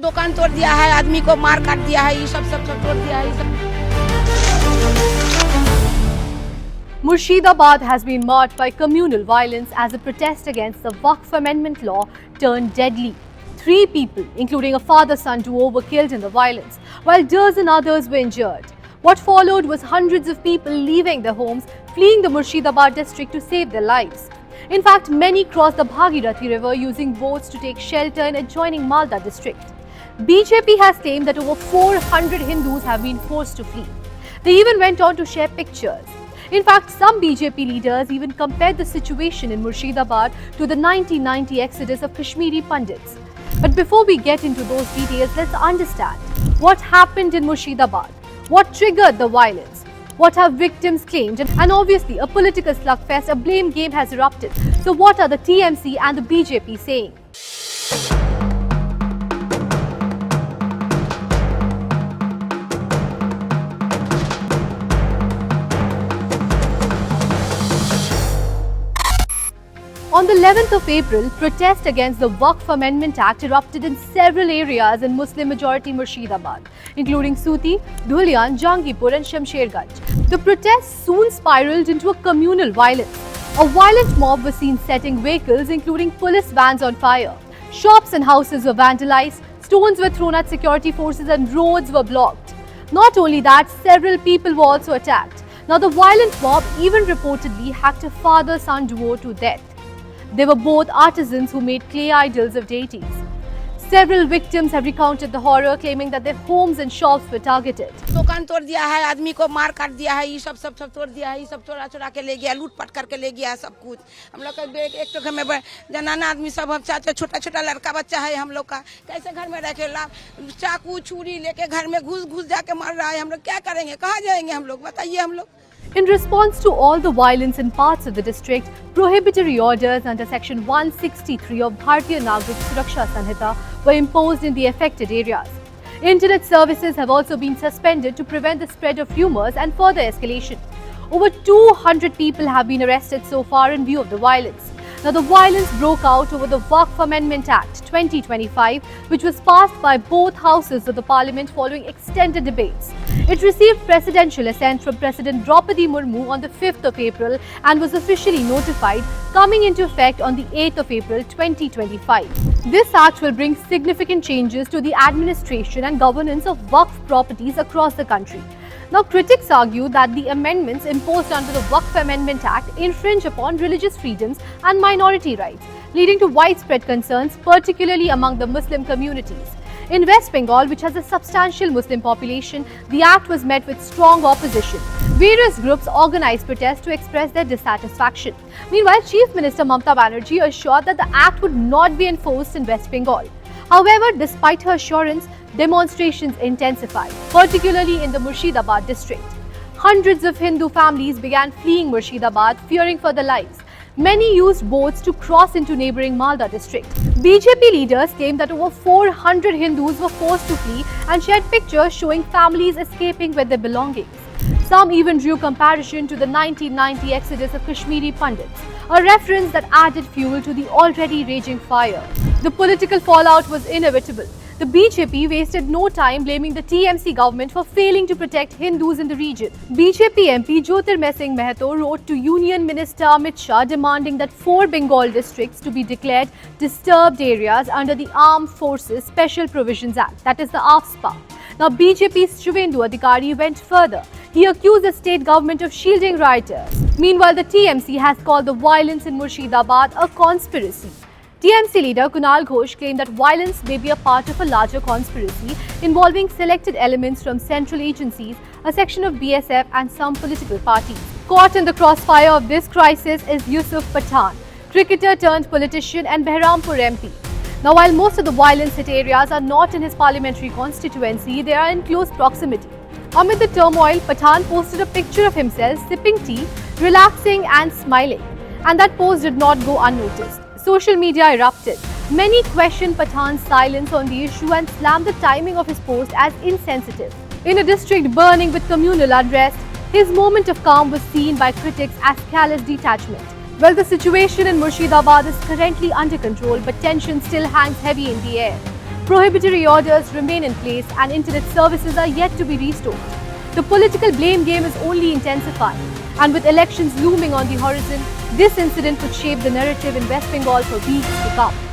दुकान तोड़ दिया है, आदमी को मार काट दिया है, ये सब तोड़ दिया है, ये सब। Murshidabad has been marked by communal violence as a protest against the Waqf Amendment law turned deadly. 3 people, including a father-son duo, were killed in the violence, while dozens others were injured. What followed was hundreds of people leaving their homes, fleeing the Murshidabad district to save their lives. In fact, many crossed the Bhagirathi river using boats to take shelter in adjoining Malda district. BJP has claimed that over 400 Hindus have been forced to flee. They even went on to share pictures. In fact, some BJP leaders even compared the situation in Murshidabad to the 1990 exodus of Kashmiri Pandits. But before we get into those details, let's understand what happened in Murshidabad, what triggered the violence, what have victims claimed, and obviously a political slugfest, a blame game has erupted. So what are the TMC and the BJP saying? On the 11th of April, protests against the Waqf Amendment Act erupted in several areas in Muslim-majority Murshidabad, including Suti, Dhulian, Jangipur and Shamsherganj. The protests soon spiraled into a communal violence. A violent mob was seen setting vehicles, including police vans, on fire. Shops and houses were vandalized, stones were thrown at security forces and roads were blocked. Not only that, several people were also attacked. Now, the violent mob even reportedly hacked a father-son duo to death. They were both artisans who made clay idols of deities. Several victims have recounted the horror, claiming that their homes and shops were targeted. दुकान तोड़ दिया है, आदमी को मार काट दिया है, ये सब तोड़ दिया है, ये सब चोरा के ले गया, लूटपाट करके ले गया सब कुछ। हम लोग का एक तो घर में जनाना आदमी सब, हम चाचा छोटा लड़का बच्चा है हम लोग का, कैसे घर में रखे ला, चाकू छुरी लेके घर में घुस जाके मार रहा है। हम लोग क्या करेंगे, कहाँ जाएंगे हम लोग, बताइए हम लोग। In response to all the violence in parts of the district, prohibitory orders under Section 163 of Bharatiya Nagrik Suraksha Sanhita were imposed in the affected areas. Internet services have also been suspended to prevent the spread of rumors and further escalation. Over 200 people have been arrested so far in view of the violence. Now, the violence broke out over the Waqf Amendment Act 2025, which was passed by both houses of the parliament following extended debates. It received presidential assent from President Draupadi Murmu on the 5th of April and was officially notified, coming into effect on the 8th of April 2025. This act will bring significant changes to the administration and governance of Waqf properties across the country. Now, critics argue that the amendments imposed under the Waqf Amendment Act infringe upon religious freedoms and minority rights, leading to widespread concerns, particularly among the Muslim communities. In West Bengal, which has a substantial Muslim population, the act was met with strong opposition. Various groups organized protests to express their dissatisfaction. Meanwhile, Chief Minister Mamata Banerjee assured that the act would not be enforced in West Bengal. However, despite her assurance, demonstrations intensified, particularly in the Murshidabad district. Hundreds of Hindu families began fleeing Murshidabad, fearing for their lives. Many used boats to cross into neighbouring Malda district. BJP leaders claimed that over 400 Hindus were forced to flee and shared pictures showing families escaping with their belongings. Some even drew comparison to the 1990 exodus of Kashmiri Pandits, a reference that added fuel to the already raging fire. The political fallout was inevitable. The BJP wasted no time blaming the TMC government for failing to protect Hindus in the region. BJP MP Jyotirmay Singh Mehato wrote to Union Minister Amit Shah demanding that 4 Bengal districts to be declared disturbed areas under the Armed Forces Special Provisions Act, that is the AFSPA. Now, BJP's Shubhendu Adhikari went further. He accused the state government of shielding rioters. Meanwhile, the TMC has called the violence in Murshidabad a conspiracy. TMC leader Kunal Ghosh claimed that violence may be a part of a larger conspiracy involving selected elements from central agencies, a section of BSF and some political parties. Caught in the crossfire of this crisis is Yusuf Pathan, cricketer turned politician and Behrampur MP. Now, while most of the violence-hit areas are not in his parliamentary constituency, they are in close proximity. Amid the turmoil, Pathan posted a picture of himself sipping tea, relaxing and smiling. And that post did not go unnoticed. Social media erupted. Many questioned Pathan's silence on the issue and slammed the timing of his post as insensitive. In a district burning with communal unrest, his moment of calm was seen by critics as callous detachment. Well, the situation in Murshidabad is currently under control, but tension still hangs heavy in the air. prohibitory orders remain in place and internet services are yet to be restored. The political blame game is only intensifying, and with elections looming on the horizon, this incident could shape the narrative in West Bengal for weeks to come.